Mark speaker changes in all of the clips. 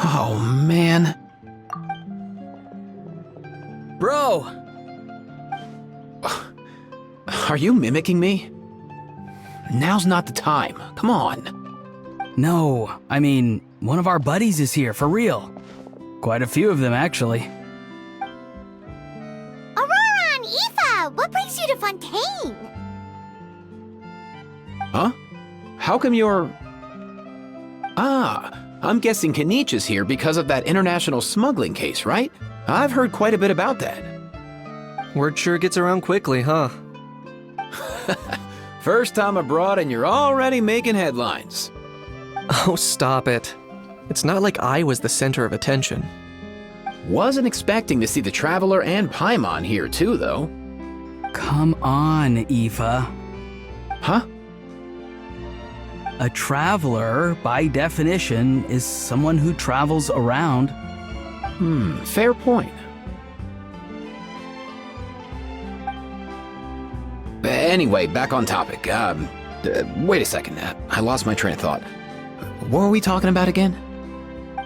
Speaker 1: Oh, man.
Speaker 2: Bro!
Speaker 1: Are you mimicking me? Now's not the time. Come on.
Speaker 2: No, I mean, one of our buddies is here, for real. Quite a few of them, actually.
Speaker 3: Aurora and Aoife, what brings you to Fontaine?
Speaker 1: Huh? How come you're... I'm guessing Kanich is here because of that international smuggling case, right? I've heard quite a bit about that.
Speaker 4: Word sure gets around quickly, huh?
Speaker 1: First time abroad and you're already making headlines.
Speaker 4: Oh, stop it. It's not like I was the center of attention.
Speaker 1: Wasn't expecting to see the Traveler and Paimon here too, though.
Speaker 2: Come on, Aoife.
Speaker 1: Huh?
Speaker 2: A traveler, by definition, is someone who travels around.
Speaker 1: Fair point. Anyway, back on topic. Wait a second. I lost my train of thought. What were we talking about again?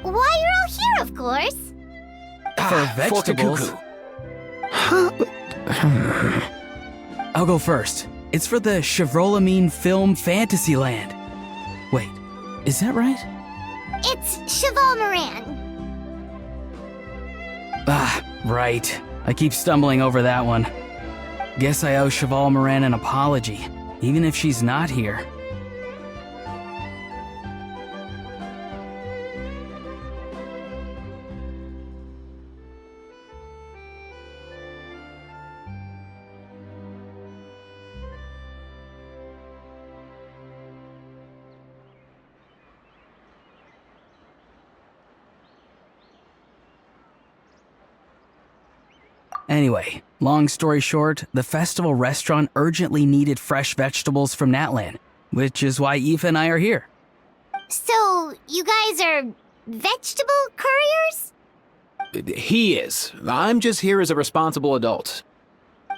Speaker 3: Why, you're all here, of course.
Speaker 2: For vegetables.
Speaker 1: Kikuku.
Speaker 2: I'll go first. It's for the Chevrolamine Film Fantasyland. Wait, is that right?
Speaker 3: It's Cheval Moran.
Speaker 2: Right. I keep stumbling over that one. Guess I owe Cheval Moran an apology, even if she's not here. Anyway, long story short, the festival restaurant urgently needed fresh vegetables from Natlan, which is why Aoife and I are here.
Speaker 3: So, you guys are vegetable couriers?
Speaker 1: He is. I'm just here as a responsible adult.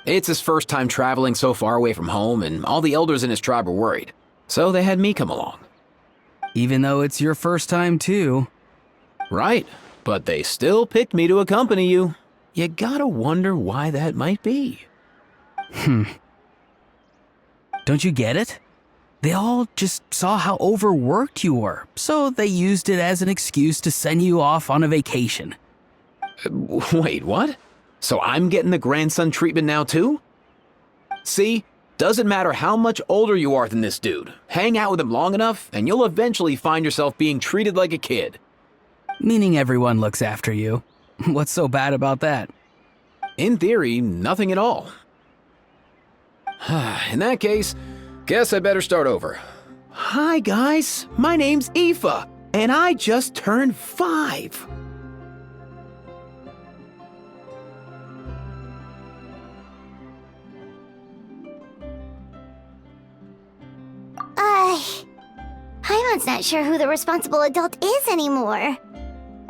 Speaker 1: It's his first time traveling so far away from home, and all the elders in his tribe were worried. So they had me come along.
Speaker 2: Even though it's your first time too.
Speaker 1: Right, but they still picked me to accompany you. You gotta wonder why that might be.
Speaker 2: Don't you get it? They all just saw how overworked you were, so they used it as an excuse to send you off on a vacation.
Speaker 1: Wait, what? So I'm getting the grandson treatment now too? See, doesn't matter how much older you are than this dude. Hang out with him long enough, and you'll eventually find yourself being treated like a kid.
Speaker 2: Meaning everyone looks after you. What's so bad about that?
Speaker 1: In theory, nothing at all. In that case, guess I better start over. Hi guys, my name's Aoife, and I just turned 5.
Speaker 3: Paimon's not sure who the responsible adult is anymore.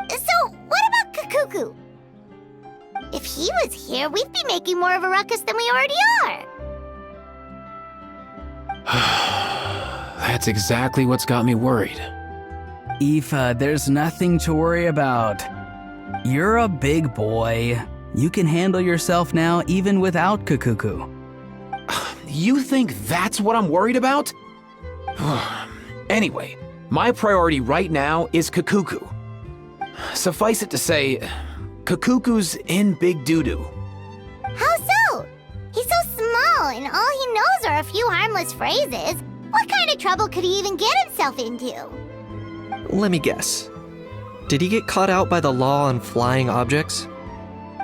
Speaker 3: So, what about Kikuku? If he was here, we'd be making more of a ruckus than we already are.
Speaker 1: That's exactly what's got me worried.
Speaker 2: Aoife, there's nothing to worry about. You're a big boy. You can handle yourself now even without Kikuku.
Speaker 1: You think that's what I'm worried about? Anyway, my priority right now is Kikuku. Suffice it to say, Kikuku's in big doo-doo.
Speaker 3: How so? He's so small, and all he knows are a few harmless phrases. What kind of trouble could he even get himself into?
Speaker 4: Let me guess. Did he get caught out by the law on flying objects?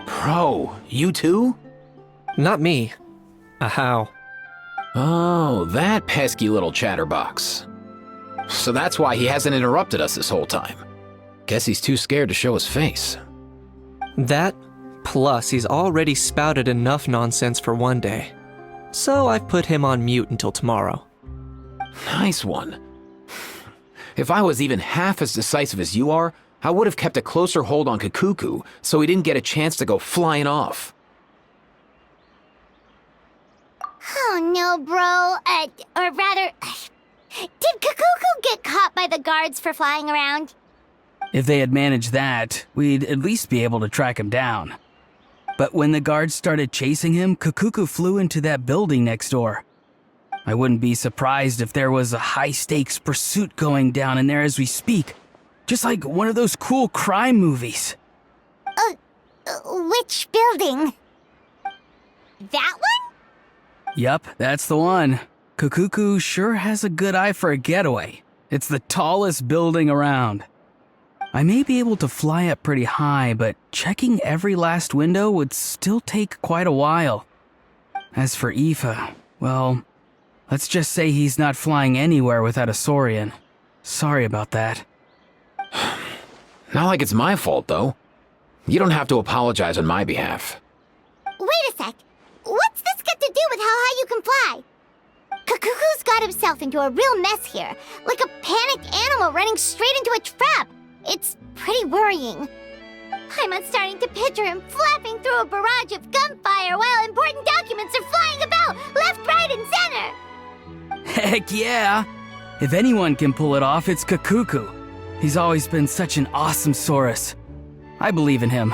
Speaker 1: Bro, you too?
Speaker 4: Not me. How?
Speaker 1: Oh, that pesky little chatterbox. So that's why he hasn't interrupted us this whole time. Guess he's too scared to show his face.
Speaker 4: That, plus he's already spouted enough nonsense for one day. So I've put him on mute until tomorrow.
Speaker 1: Nice one. If I was even half as decisive as you are, I would have kept a closer hold on Kikuku so he didn't get a chance to go flying off.
Speaker 3: Oh no, bro. Or rather, did Kikuku get caught by the guards for flying around?
Speaker 2: If they had managed that, we'd at least be able to track him down. But when the guards started chasing him, Kakuku flew into that building next door. I wouldn't be surprised if there was a high-stakes pursuit going down in there as we speak. Just like one of those cool crime movies.
Speaker 3: Which building? That one?
Speaker 2: Yup, that's the one. Kakuku sure has a good eye for a getaway. It's the tallest building around. I may be able to fly up pretty high, but checking every last window would still take quite a while. As for Aoife, well, let's just say he's not flying anywhere without a Saurian. Sorry about that.
Speaker 1: Not like it's my fault, though. You don't have to apologize on my behalf.
Speaker 3: Wait a sec. What's this got to do with how high you can fly? Kakuku's got himself into a real mess here, like a panicked animal running straight into a trap. It's pretty worrying. I'm starting to picture him flapping through a barrage of gunfire while important documents are flying about left, right, and center.
Speaker 2: Heck yeah! If anyone can pull it off, it's Kakuku. He's always been such an awesome Saurus. I believe in him.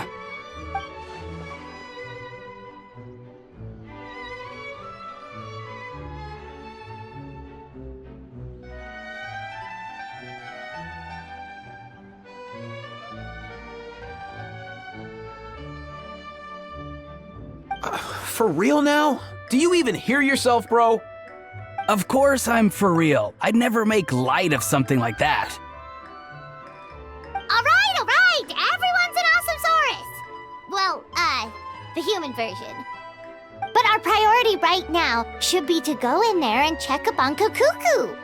Speaker 1: For real now? Do you even hear yourself, bro?
Speaker 2: Of course I'm for real. I'd never make light of something like that.
Speaker 3: All right. Everyone's an awesome Saurus. Well, the human version. But our priority right now should be to go in there and check up on Kakuku.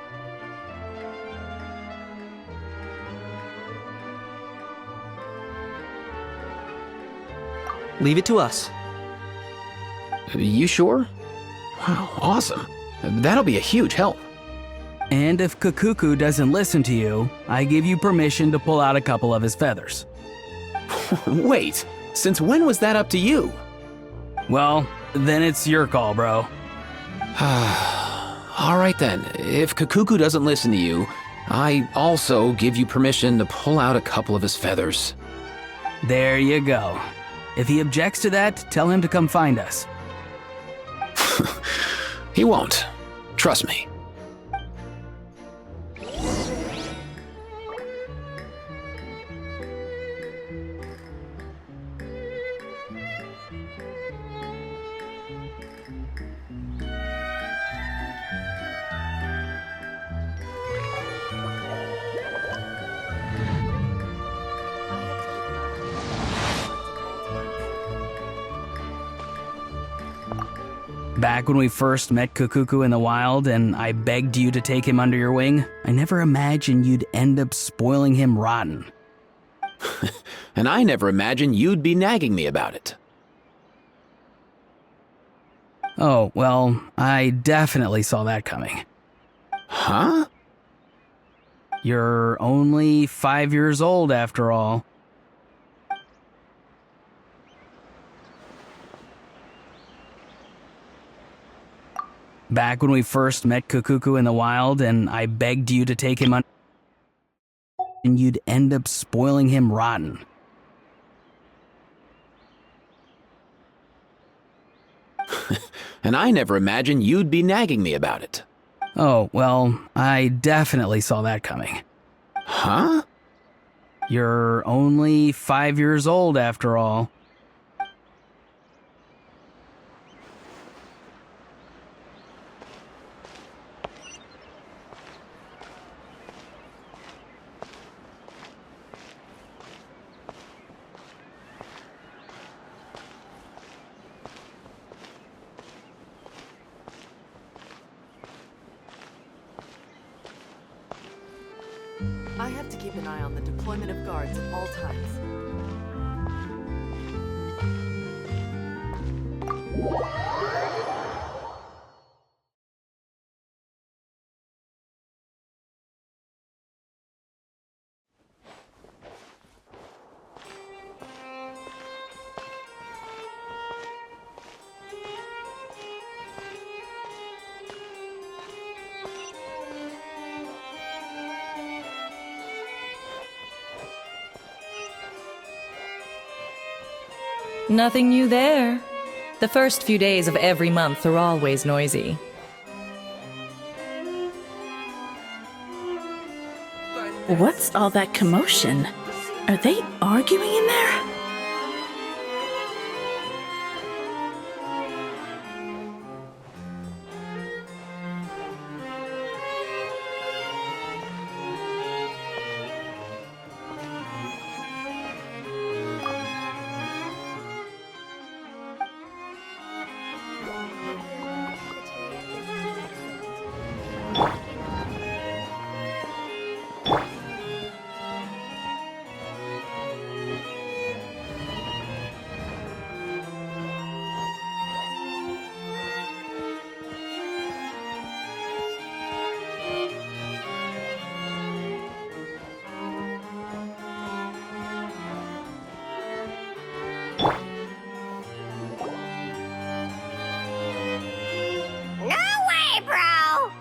Speaker 4: Leave it to us.
Speaker 1: You sure? Wow, awesome. That'll be a huge help.
Speaker 2: And if Kakuku doesn't listen to you, I give you permission to pull out a couple of his feathers.
Speaker 1: Wait, since when was that up to you?
Speaker 2: Well, then it's your call, bro.
Speaker 1: All right then, if Kakuku doesn't listen to you, I also give you permission to pull out a couple of his feathers.
Speaker 2: There you go. If he objects to that, tell him to come find us.
Speaker 1: He won't. Trust me.
Speaker 2: Back when we first met Kakuku in the wild and I begged you to take him under your wing, I never imagined you'd end up spoiling him rotten.
Speaker 1: And I never imagined you'd be nagging me about it.
Speaker 2: Oh, well, I definitely saw that coming.
Speaker 1: Huh?
Speaker 2: You're only 5 years old after all. Back when we first met Kakuku in the wild and I begged you to take him under, and you'd end up spoiling him rotten.
Speaker 1: And I never imagined you'd be nagging me about it.
Speaker 2: Oh, well, I definitely saw that coming.
Speaker 1: Huh?
Speaker 2: You're only 5 years old after all.
Speaker 5: I have to keep an eye on the deployment of guards at all times.
Speaker 6: Nothing new there. The first few days of every month are always noisy.
Speaker 7: What's all that commotion? Are they arguing in there?
Speaker 3: No way, bro!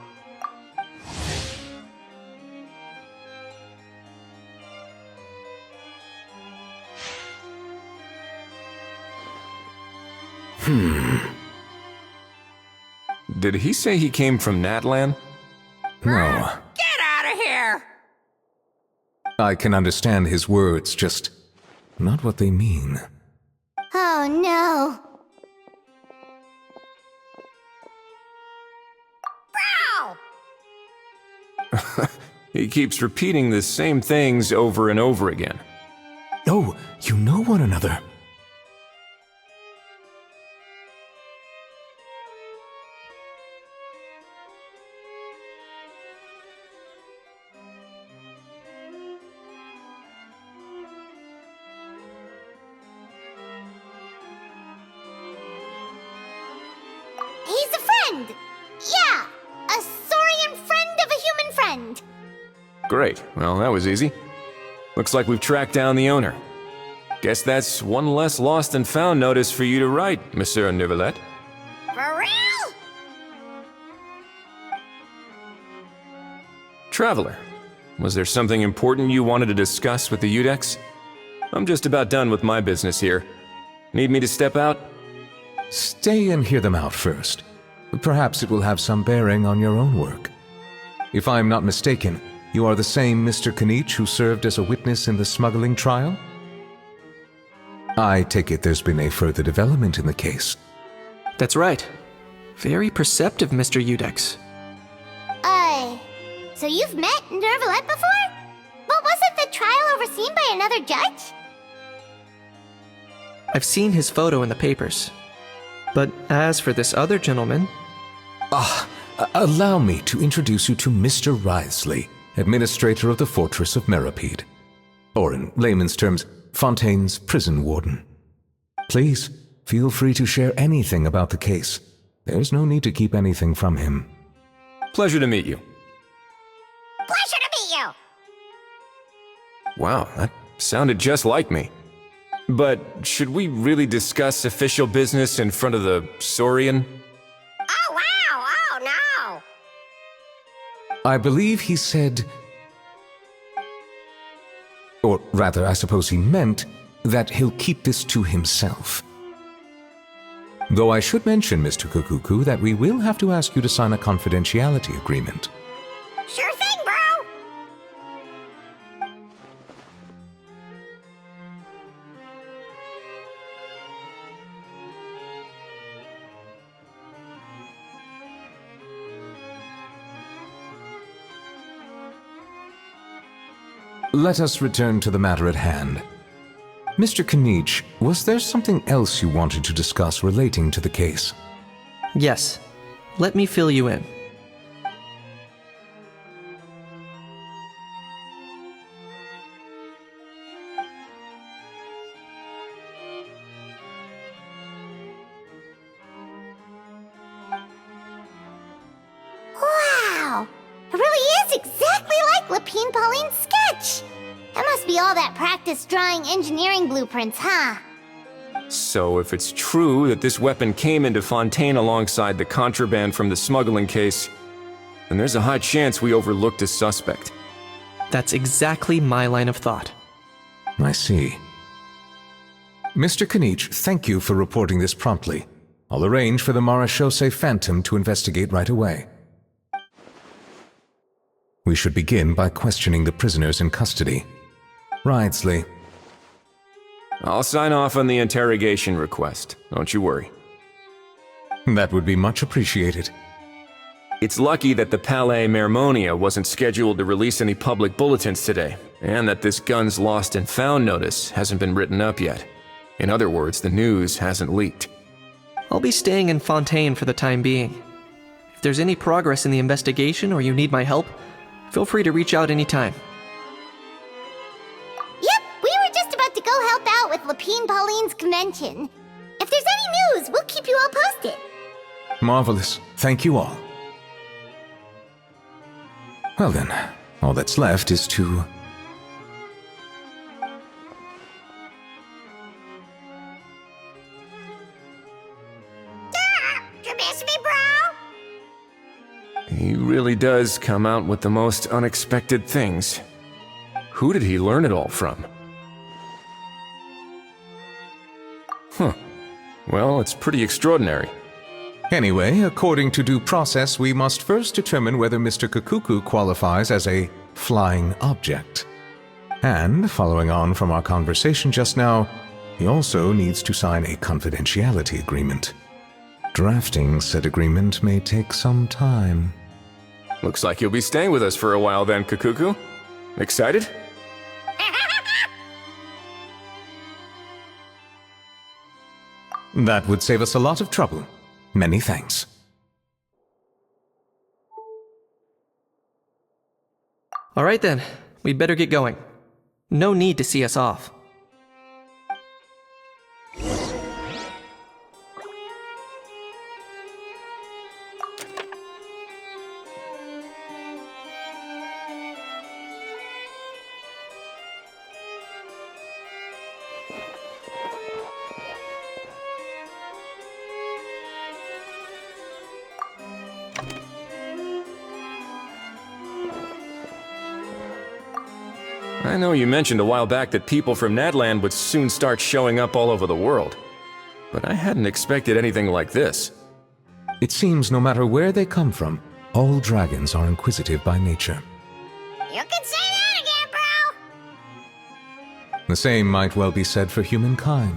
Speaker 8: Did he say he came from Natlan?
Speaker 9: No.
Speaker 3: Get out of here!
Speaker 9: I can understand his words, just not what they mean.
Speaker 3: Oh no. Bro!
Speaker 8: He keeps repeating the same things over and over again.
Speaker 9: Oh, you know one another.
Speaker 3: He's a friend! Yeah! A saurian friend of a human friend!
Speaker 8: Great. Well, that was easy. Looks like we've tracked down the owner. Guess that's one less lost and found notice for you to write, Monsieur Neuvillette.
Speaker 3: For real?
Speaker 8: Traveler, was there something important you wanted to discuss with the Udex? I'm just about done with my business here. Need me to step out?
Speaker 9: Stay and hear them out first. Perhaps it will have some bearing on your own work. If I'm not mistaken, you are the same Mr. Kanich who served as a witness in the smuggling trial? I take it there's been a further development in the case.
Speaker 4: That's right. Very perceptive, Mr. Udex.
Speaker 3: So you've met Neuvillette before? But wasn't the trial overseen by another judge?
Speaker 4: I've seen his photo in the papers. But as for this other gentleman,
Speaker 9: Allow me to introduce you to Mr. Wriothesley, administrator of the Fortress of Meripede. Or in layman's terms, Fontaine's prison warden. Please, feel free to share anything about the case. There's no need to keep anything from him.
Speaker 8: Pleasure to meet you.
Speaker 3: Pleasure to meet you!
Speaker 8: Wow, that sounded just like me. But should we really discuss official business in front of the Saurian?
Speaker 3: Oh, wow! Oh, no!
Speaker 9: I believe he said... Or rather, I suppose he meant that he'll keep this to himself. Though I should mention, Mr. Kukuku, that we will have to ask you to sign a confidentiality agreement.
Speaker 3: Sure thing, bro!
Speaker 9: Let us return to the matter at hand. Mr. Kanich, was there something else you wanted to discuss relating to the case?
Speaker 4: yes, let me fill you in.
Speaker 3: Wow! It really is exactly like Lapine Pauline's sketch! That must be all that practice drawing engineering blueprints, huh?
Speaker 8: So if it's true that this weapon came into Fontaine alongside the contraband from the smuggling case, then there's a high chance we overlooked a suspect.
Speaker 4: That's exactly my line of thought.
Speaker 9: I see. Mr. Kanich, thank you for reporting this promptly. I'll arrange for the Marechaussee Phantom to investigate right away. We should begin by questioning the prisoners in custody. Ridesley.
Speaker 8: I'll sign off on the interrogation request. Don't you worry.
Speaker 9: That would be much appreciated.
Speaker 8: It's lucky that the Palais Mermonia wasn't scheduled to release any public bulletins today, and that this guns lost and found notice hasn't been written up yet. In other words, the news hasn't leaked.
Speaker 4: I'll be staying in Fontaine for the time being. If there's any progress in the investigation or you need my help, feel free to reach out anytime.
Speaker 3: Yep, we were just about to go help out with Lapine Pauline's convention. If there's any news, we'll keep you all posted.
Speaker 9: Marvelous. Thank you all. Well then, all that's left is to...
Speaker 3: You miss me, bro?
Speaker 8: He really does come out with the most unexpected things. Who did he learn it all from? Huh. Well, it's pretty extraordinary.
Speaker 9: Anyway, according to due process, we must first determine whether Mr. Kakuku qualifies as a flying object. And, following on from our conversation just now, he also needs to sign a confidentiality agreement. Drafting said agreement may take some time.
Speaker 8: Looks like you'll be staying with us for a while then, Kakuku. Excited?
Speaker 9: That would save us a lot of trouble. Many thanks.
Speaker 4: All right then, we'd better get going. No need to see us off.
Speaker 8: I know you mentioned a while back that people from Nadland would soon start showing up all over the world, but I hadn't expected anything like this.
Speaker 9: It seems no matter where they come from, all dragons are inquisitive by nature.
Speaker 3: You can say that again, bro!
Speaker 9: The same might well be said for humankind.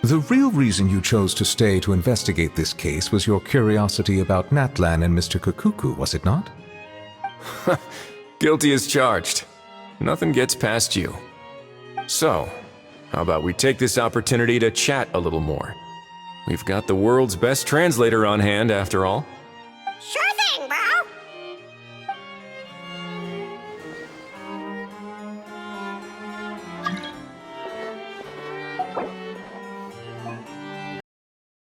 Speaker 9: The real reason you chose to stay to investigate this case was your curiosity about Natlan and Mr. Kakuku, was it not?
Speaker 8: Guilty as charged. Nothing gets past you. So, how about we take this opportunity to chat a little more? We've got the world's best translator on hand, after all.